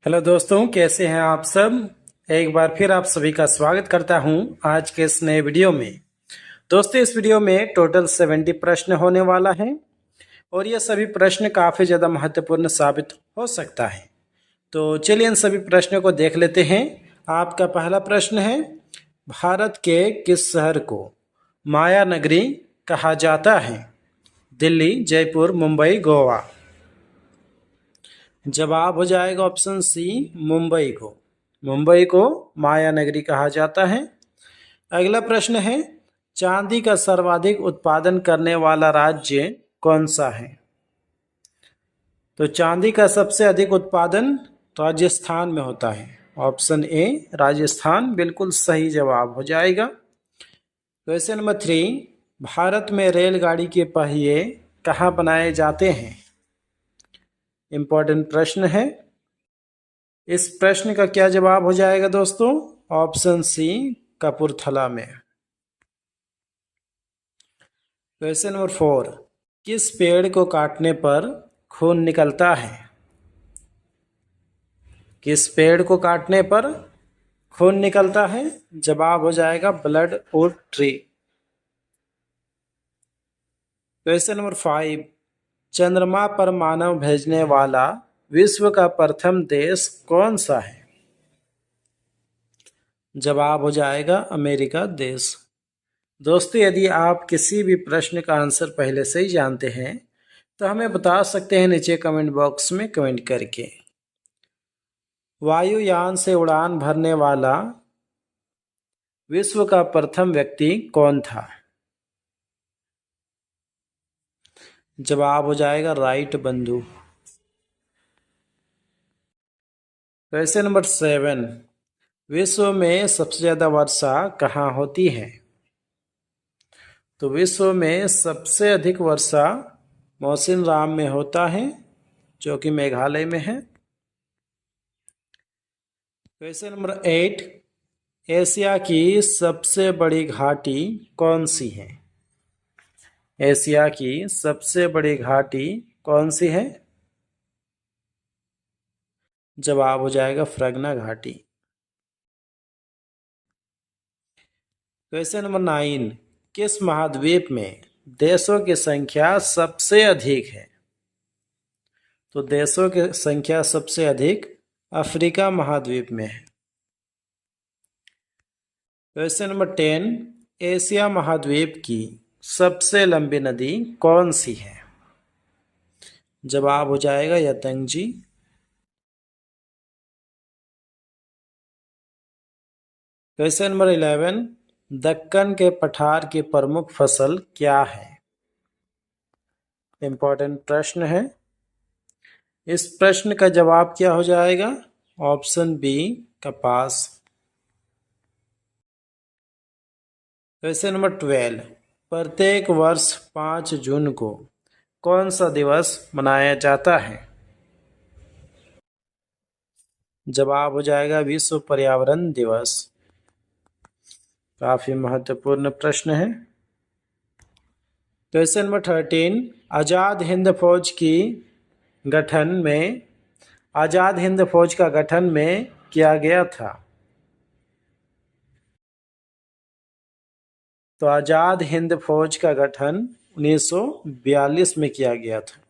Hello दोस्तों, कैसे हैं आप सब। एक बार फिर आप सभी का स्वागत करता हूं आज के इस नए वीडियो में। दोस्तों, इस वीडियो में टोटल 70 प्रश्न होने वाला है और ये सभी प्रश्न काफ़ी ज़्यादा महत्वपूर्ण साबित हो सकता है। तो चलिए इन सभी प्रश्नों को देख लेते हैं। आपका पहला प्रश्न है, भारत के किस शहर को माया नगरी कहा जाता है? दिल्ली, जयपुर, मुंबई, गोवा। जवाब हो जाएगा ऑप्शन सी, मुंबई को माया नगरी कहा जाता है। अगला प्रश्न है, चांदी का सर्वाधिक उत्पादन करने वाला राज्य कौन सा है? तो चांदी का सबसे अधिक उत्पादन राजस्थान में होता है। ऑप्शन ए राजस्थान बिल्कुल सही जवाब हो जाएगा। क्वेश्चन नंबर 3, भारत में रेलगाड़ी के पहिए कहाँ बनाए जाते हैं? इंपॉर्टेंट प्रश्न है। इस प्रश्न का क्या जवाब हो जाएगा दोस्तों? ऑप्शन सी कपूरथला में। क्वेश्चन नंबर 4, किस पेड़ को काटने पर खून निकलता है? किस पेड़ को काटने पर खून निकलता है? जवाब हो जाएगा blood wood tree. Question number 5, चंद्रमा पर मानव भेजने वाला विश्व का प्रथम देश कौन सा है? जवाब हो जाएगा अमेरिका देश। दोस्तों, यदि आप किसी भी प्रश्न का आंसर पहले से ही जानते हैं तो हमें बता सकते हैं नीचे कमेंट बॉक्स में कमेंट करके। वायुयान से उड़ान भरने वाला विश्व का प्रथम व्यक्ति कौन था? जवाब हो जाएगा राइट बंधु। क्वेश्चन नंबर 7, विश्व में सबसे ज्यादा वर्षा कहाँ होती है? तो विश्व में सबसे अधिक वर्षा मौसिनराम में होता है, जो कि मेघालय में है। क्वेश्चन नंबर 8, एशिया की सबसे बड़ी घाटी कौन सी है? एशिया की सबसे बड़ी घाटी कौन सी है? जवाब हो जाएगा फ्रगना घाटी। क्वेश्चन नंबर 9, किस महाद्वीप में देशों की संख्या सबसे अधिक है? तो देशों की संख्या सबसे अधिक अफ्रीका महाद्वीप में है। क्वेश्चन नंबर 10, एशिया महाद्वीप की सबसे लंबी नदी कौन सी है? जवाब हो जाएगा यतंगजी। क्वेश्चन नंबर 11, दक्कन के पठार की प्रमुख फसल क्या है? इंपॉर्टेंट प्रश्न है। इस प्रश्न का जवाब क्या हो जाएगा? ऑप्शन बी कपास। क्वेश्चन नंबर 12, प्रत्येक वर्ष 5 जून को कौन सा दिवस मनाया जाता है? जवाब हो जाएगा विश्व पर्यावरण दिवस। काफी महत्वपूर्ण प्रश्न है। क्वेश्चन नंबर 13, आजाद हिंद फौज की गठन में आजाद हिंद फौज का गठन में किया गया था? तो आजाद हिंद फौज का गठन 1942 में किया गया था।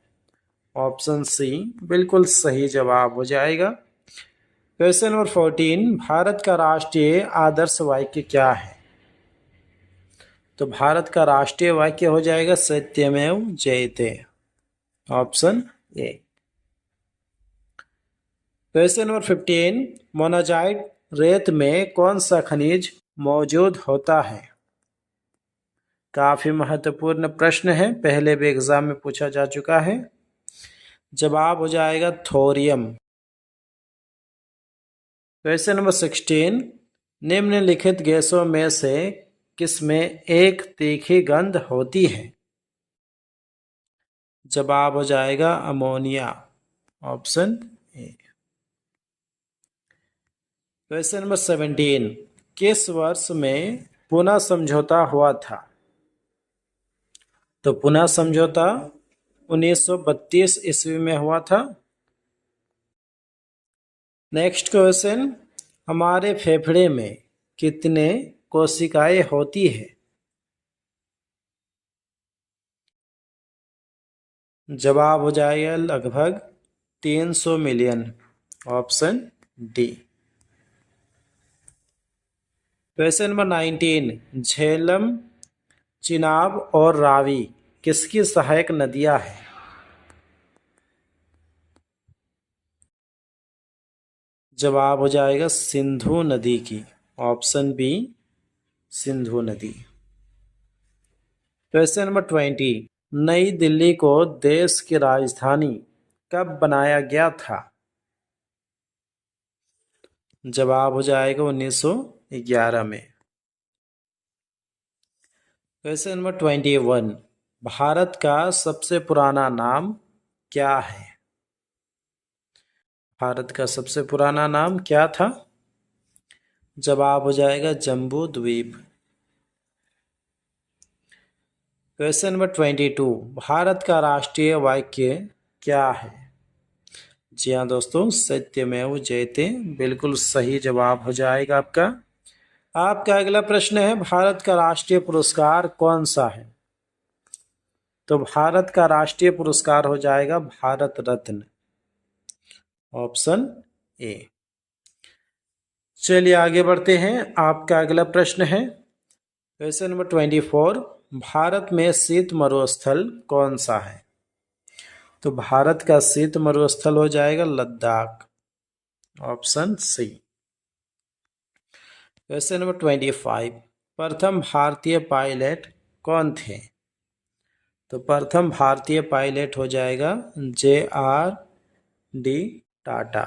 ऑप्शन सी बिल्कुल सही जवाब हो जाएगा। क्वेश्चन नंबर 14, भारत का राष्ट्रीय आदर्श वाक्य क्या है? तो भारत का राष्ट्रीय वाक्य हो जाएगा सत्यमेव जयते। Option A. Question number 15, monazite रेत में कौन सा खनिज मौजूद होता है? काफी महत्वपूर्ण प्रश्न है, पहले भी एग्जाम में पूछा जा चुका है। जवाब हो जाएगा थोरियम। क्वेश्चन नंबर 16, निम्नलिखित गैसों में से किसमें एक तीखी गंध होती है? जवाब हो जाएगा ammonia. Option A. Question number 17, किस वर्ष में पुनः समझौता हुआ था? तो पुनः समझौता 1932 ईस्वी में हुआ था। नेक्स्ट क्वेश्चन, हमारे फेफड़े में कितने कोशिकाएं होती है? जवाब हो जाएगा लगभग 300 million, option D. Question number 19, Jhelum, Chenab और रावी किसकी सहायक नदियां हैं? जवाब हो जाएगा सिंधु नदी की, ऑप्शन बी सिंधु नदी। क्वेश्चन नंबर 20, नई दिल्ली को देश की राजधानी कब बनाया गया था? जवाब हो जाएगा 1911 में। क्वेश्चन नंबर 21, भारत का सबसे पुराना नाम क्या है? भारत का सबसे पुराना नाम क्या था? जवाब हो जाएगा जम्बू द्वीप। क्वेश्चन नंबर 22, भारत का राष्ट्रीय वाक्य क्या है? जी हाँ दोस्तों, सत्यमेव जयते, बिल्कुल सही जवाब हो जाएगा आपका। आपका अगला प्रश्न है, भारत का राष्ट्रीय पुरस्कार कौन सा है? तो भारत का राष्ट्रीय पुरस्कार हो जाएगा भारत रत्न, ऑप्शन ए। चलिए आगे बढ़ते हैं। आपका अगला प्रश्न है, क्वेश्चन नंबर 24, भारत में शीत मरुस्थल कौन सा है? तो भारत का शीत मरुस्थल हो जाएगा Ladakh, option C. Question number 25, प्रथम भारतीय पायलट कौन थे? तो प्रथम भारतीय पायलट हो जाएगा JRD Tata.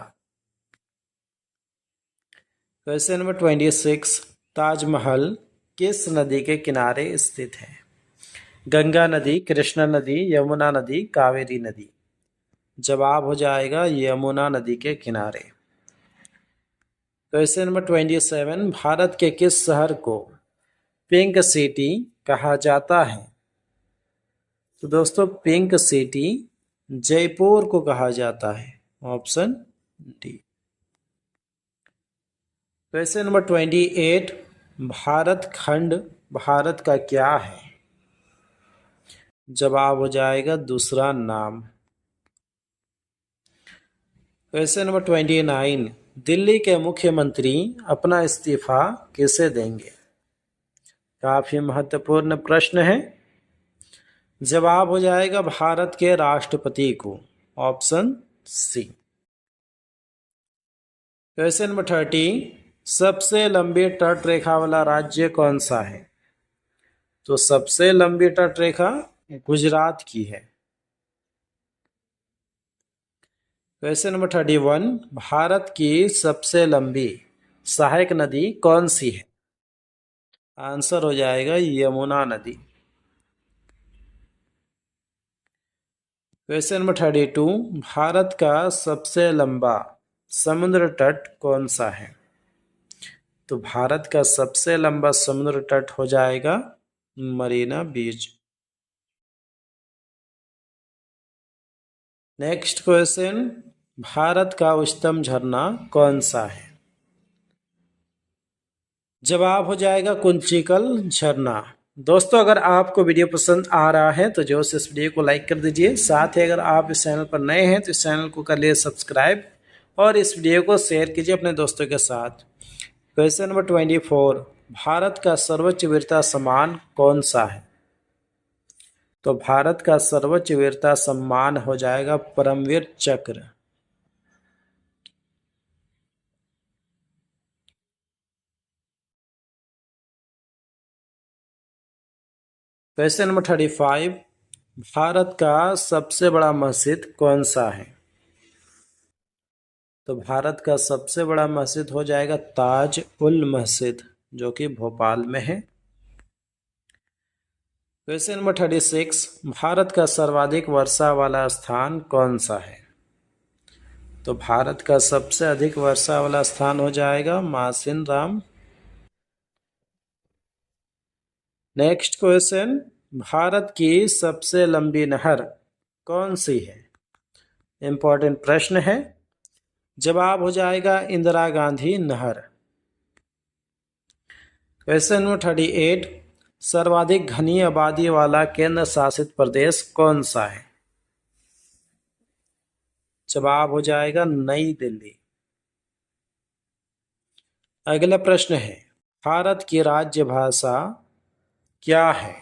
Question number 26, Taj Mahal किस नदी के किनारे स्थित है? गंगा नदी, कृष्णा नदी, यमुना नदी, कावेरी नदी। जवाब हो जाएगा यमुना नदी के किनारे। क्वेश्चन नंबर 27, भारत के किस शहर को पिंक सिटी कहा जाता है? तो दोस्तों पिंक सिटी जयपुर को कहा जाता है, option D. Question number 28, Bharat खंड भारत का क्या है? जवाब हो जाएगा दूसरा नाम। क्वेश्चन नंबर 29, दिल्ली के मुख्यमंत्री अपना इस्तीफा किसे देंगे? काफी महत्वपूर्ण प्रश्न है। जवाब हो जाएगा भारत के राष्ट्रपति को, ऑप्शन सी। क्वेश्चन नंबर 30, सबसे लंबी तट रेखा वाला राज्य कौन सा है? तो सबसे लंबी तट रेखा गुजरात की है। क्वेश्चन नंबर 31, भारत की सबसे लंबी सहायक नदी कौन सी है? आंसर हो जाएगा यमुना नदी। क्वेश्चन नंबर 32, भारत का सबसे लंबा समुद्र तट कौन सा है? तो भारत का सबसे लंबा समुद्र तट हो जाएगा मरीना बीच। नेक्स्ट क्वेश्चन, भारत का उच्चतम झरना कौन सा है? जवाब हो जाएगा कुंचिकल झरना। दोस्तों अगर आपको वीडियो पसंद आ रहा है तो जो इस वीडियो को लाइक कर दीजिए। साथ ही अगर आप इस चैनल पर नए हैं तो इस चैनल को कर लिए सब्सक्राइब और इस वीडियो को शेयर कीजिए अपने दोस्तों के साथ। क्वेश्चन नंबर 24, भारत का सर्वोच्च वीरता सम्मान कौन सा है? तो भारत का सर्वोच्च वीरता सम्मान हो जाएगा परमवीर चक्र। क्वेश्चन नंबर 35, भारत का सबसे बड़ा मस्जिद कौन सा है? तो भारत का सबसे बड़ा मस्जिद हो जाएगा ताज उल मस्जिद, जो कि भोपाल में है। क्वेश्चन नंबर 36, भारत का सर्वाधिक वर्षा वाला स्थान कौन सा है? तो भारत का सबसे अधिक वर्षा वाला स्थान हो जाएगा मासिन राम। नेक्स्ट क्वेश्चन, भारत की सबसे लंबी नहर कौन सी है? इंपॉर्टेंट प्रश्न है। जवाब हो जाएगा इंदिरा गांधी नहर। क्वेश्चन नंबर 38, सर्वाधिक घनी आबादी वाला केंद्र शासित प्रदेश कौन सा है? जवाब हो जाएगा नई दिल्ली। अगला प्रश्न है, भारत की राज्य भाषा क्या है?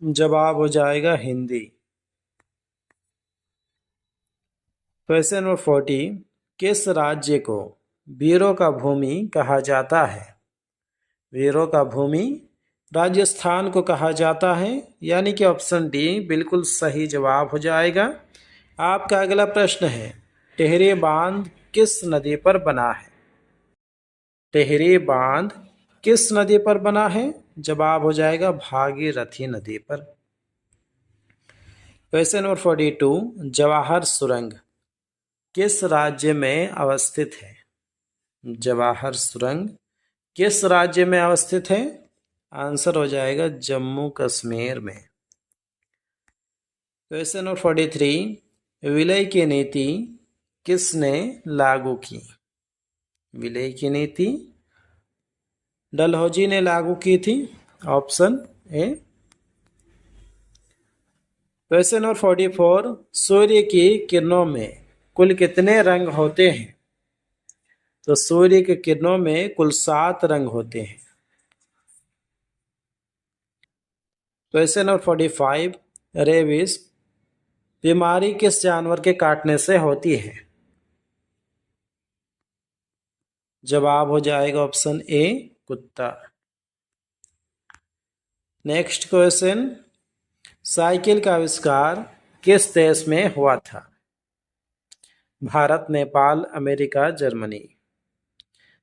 जवाब हो जाएगा हिंदी। क्वेश्चन नंबर 40, किस राज्य को वीरों का भूमि कहा जाता है? वीरों का भूमि राजस्थान को कहा जाता है, यानी कि ऑप्शन डी बिल्कुल सही जवाब हो जाएगा। आपका अगला प्रश्न है, टिहरी बांध किस नदी पर बना है? टिहरी बांध किस नदी पर बना है? जवाब हो जाएगा भागीरथी नदी पर। क्वेश्चन नंबर 42, जवाहर सुरंग किस राज्य में अवस्थित है? जवाहर सुरंग किस राज्य में अवस्थित है? आंसर हो जाएगा जम्मू कश्मीर में। क्वेश्चन नंबर 43, विलय की नीति किसने लागू की? विलय की नीति डलहौजी ने लागू की थी, ऑप्शन ए। क्वेश्चन नंबर 44, सूर्य की किरणों में कुल कितने रंग होते हैं? तो सूर्य की किरणों में कुल 7 रंग होते हैं। क्वेश्चन नंबर 45, रेबीज बीमारी किस जानवर के काटने से होती है? जवाब हो जाएगा ऑप्शन ए कुत्ता। नेक्स्ट क्वेश्चन, साइकिल का आविष्कार किस देश में हुआ था? Bharat, Nepal, America, Germany.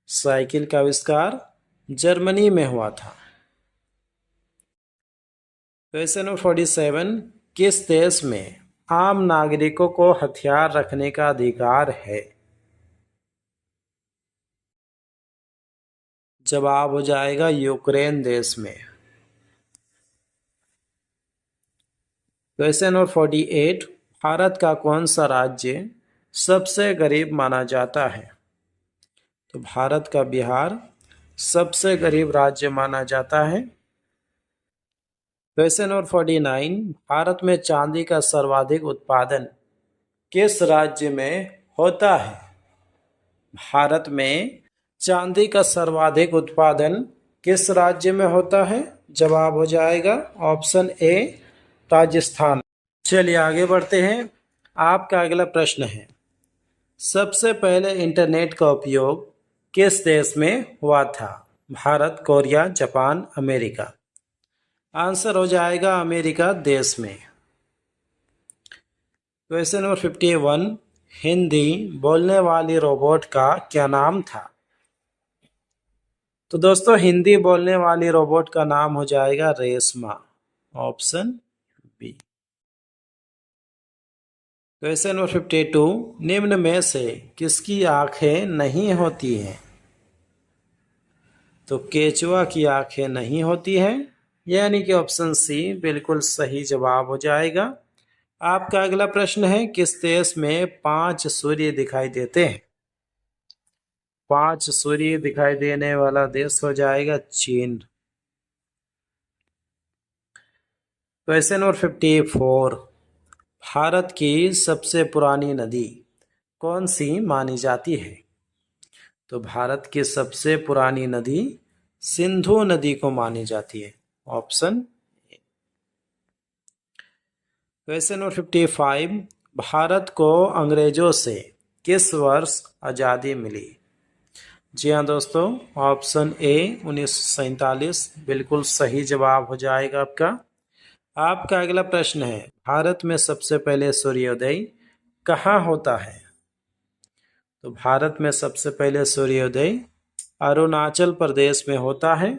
Cycle का आविष्कार जर्मनी में हुआ था। क्वेश्चन नंबर 47, किस देश में आम नागरिकों को हथियार रखने का अधिकार है? जवाब हो जाएगा यूक्रेन देश में। क्वेश्चन नंबर 48, भारत का कौन सा राज्य सबसे गरीब माना जाता है? तो भारत का बिहार सबसे गरीब राज्य माना जाता है। क्वेश्चन नंबर 49, भारत में चांदी का सर्वाधिक उत्पादन किस राज्य में होता है? भारत में चांदी का सर्वाधिक उत्पादन किस राज्य में होता है? जवाब हो जाएगा ऑप्शन ए राजस्थान। चलिए आगे बढ़ते हैं। आपका अगला प्रश्न है, सबसे पहले इंटरनेट का उपयोग किस देश में हुआ था? Bharat, Korea, Japan, America. Answer हो जाएगा अमेरिका देश में। क्वेश्चन नंबर 51, हिंदी बोलने वाली रोबोट का क्या नाम था? तो दोस्तों हिंदी बोलने वाली रोबोट का नाम हो जाएगा Reshma, option B. Question number 52, निम्न में से किसकी आंखें नहीं होती हैं? तो केचुआ की आंखें नहीं होती हैं, यानी कि ऑप्शन सी बिल्कुल सही जवाब हो जाएगा। आपका अगला प्रश्न है, किस देश में 5 सूर्य दिखाई देते हैं? 5 सूर्य दिखाई देने वाला देश हो जाएगा चीन। क्वेश्चन नंबर 54, भारत की सबसे पुरानी नदी कौन सी मानी जाती है? तो भारत की सबसे पुरानी नदी सिंधु नदी को मानी जाती है, ऑप्शन। क्वेश्चन नंबर 55, भारत को अंग्रेजों से किस वर्ष आज़ादी मिली? जी हाँ दोस्तों, ऑप्शन ए 1947 बिल्कुल सही जवाब हो जाएगा आपका। आपका अगला प्रश्न है, भारत में सबसे पहले सूर्योदय कहाँ होता है? तो भारत में सबसे पहले सूर्योदय अरुणाचल प्रदेश में होता है।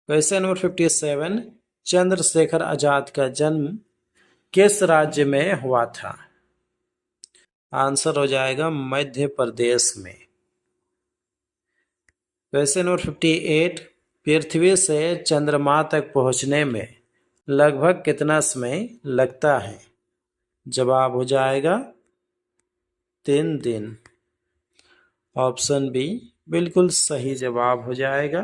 क्वेश्चन नंबर 57, चंद्रशेखर आजाद का जन्म किस राज्य में हुआ था? आंसर हो जाएगा मध्य प्रदेश में। क्वेश्चन नंबर 58, पृथ्वी से चंद्रमा तक पहुंचने में लगभग कितना समय लगता है? जवाब हो जाएगा 3 दिन। ऑप्शन बी बिल्कुल सही जवाब हो जाएगा।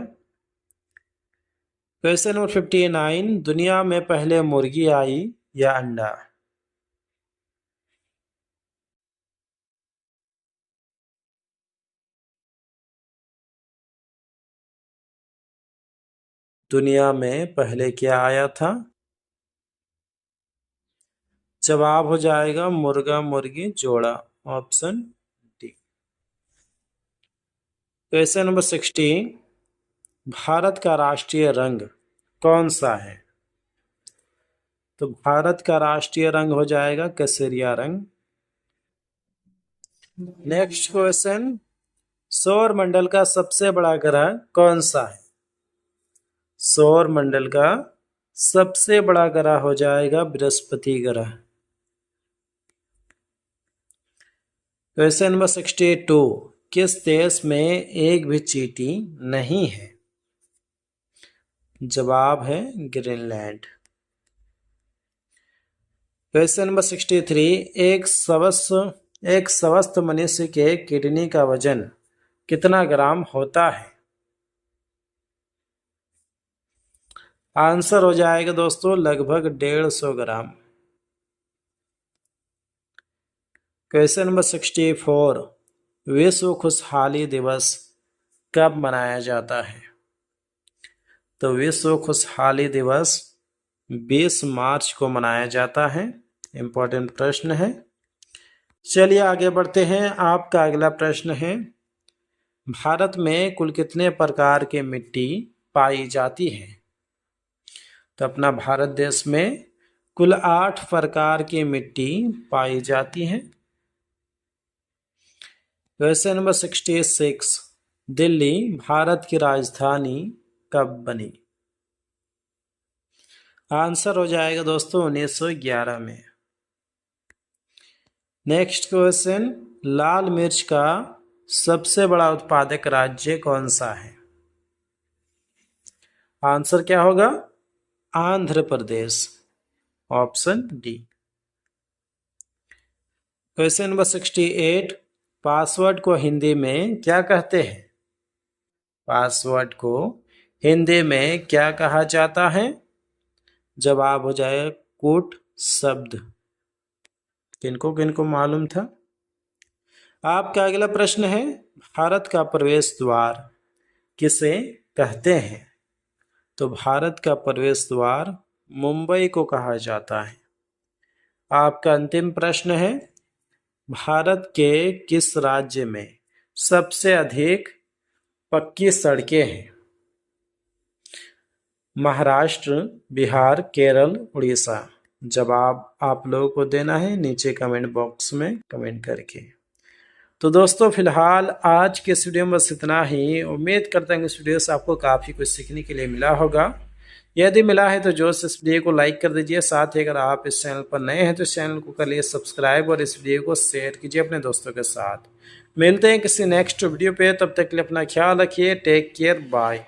क्वेश्चन नंबर 59, दुनिया में पहले मुर्गी आई या अंडा? दुनिया में पहले क्या आया था? जवाब हो जाएगा मुर्गा मुर्गी जोड़ा। Option D. Question number 60, Bharat का राष्ट्रीय रंग कौन सा है? तो भारत का राष्ट्रीय रंग हो जाएगा केसरिया रंग। नेक्स्ट क्वेश्चन, सौर मंडल का सबसे बड़ा ग्रह कौन सा है? सौर मंडल का सबसे बड़ा ग्रह हो जाएगा बृहस्पति ग्रह। क्वेश्चन नंबर 62, किस देश में एक भी चींटी नहीं है? जवाब है ग्रीनलैंड। क्वेश्चन नंबर 63, एक स्वस्थ मनुष्य के किडनी का वजन कितना ग्राम होता है? आंसर हो जाएगा दोस्तों लगभग 150 ग्राम। क्वेश्चन नंबर 64, विश्व खुशहाली दिवस कब मनाया जाता है? तो विश्व खुशहाली दिवस 20 मार्च को मनाया जाता है। इंपॉर्टेंट प्रश्न है। चलिए आगे बढ़ते हैं। आपका अगला प्रश्न है, भारत में कुल कितने प्रकार की मिट्टी पाई जाती है? तो अपना भारत देश में कुल 8 प्रकार की मिट्टी पाई जाती है। क्वेश्चन नंबर 66, दिल्ली भारत की राजधानी कब बनी? आंसर हो जाएगा दोस्तों 1911 में। नेक्स्ट क्वेश्चन, लाल मिर्च का सबसे बड़ा उत्पादक राज्य कौन सा है? आंसर क्या होगा? Andhra Pradesh. Option D. Question number 68, password को हिंदी में क्या कहते हैं? पासवर्ड को हिंदी में क्या कहा जाता है? जवाब हो जाए कूट शब्द। किनको किनको मालूम था? आपका अगला प्रश्न है, भारत का प्रवेश द्वार किसे कहते हैं? तो भारत का प्रवेश द्वार मुंबई को कहा जाता है। आपका अंतिम प्रश्न है, भारत के किस राज्य में सबसे अधिक पक्की सड़कें हैं? महाराष्ट्र, बिहार, केरल, उड़ीसा। जवाब आप लोगों को देना है नीचे कमेंट बॉक्स में कमेंट करके। तो दोस्तों फिलहाल आज के इस वीडियो में बस इतना ही। उम्मीद करता हूँ इस वीडियो से आपको काफ़ी कुछ सीखने के लिए मिला होगा। यदि मिला है तो जो इस वीडियो को लाइक कर दीजिए। साथ ही अगर आप इस चैनल पर नए हैं तो इस चैनल को कर लिए सब्सक्राइब और इस वीडियो को शेयर कीजिए अपने दोस्तों के साथ। मिलते हैं किसी नेक्स्ट वीडियो पे, तब तक के लिए अपना ख्याल रखिए। Take care, bye.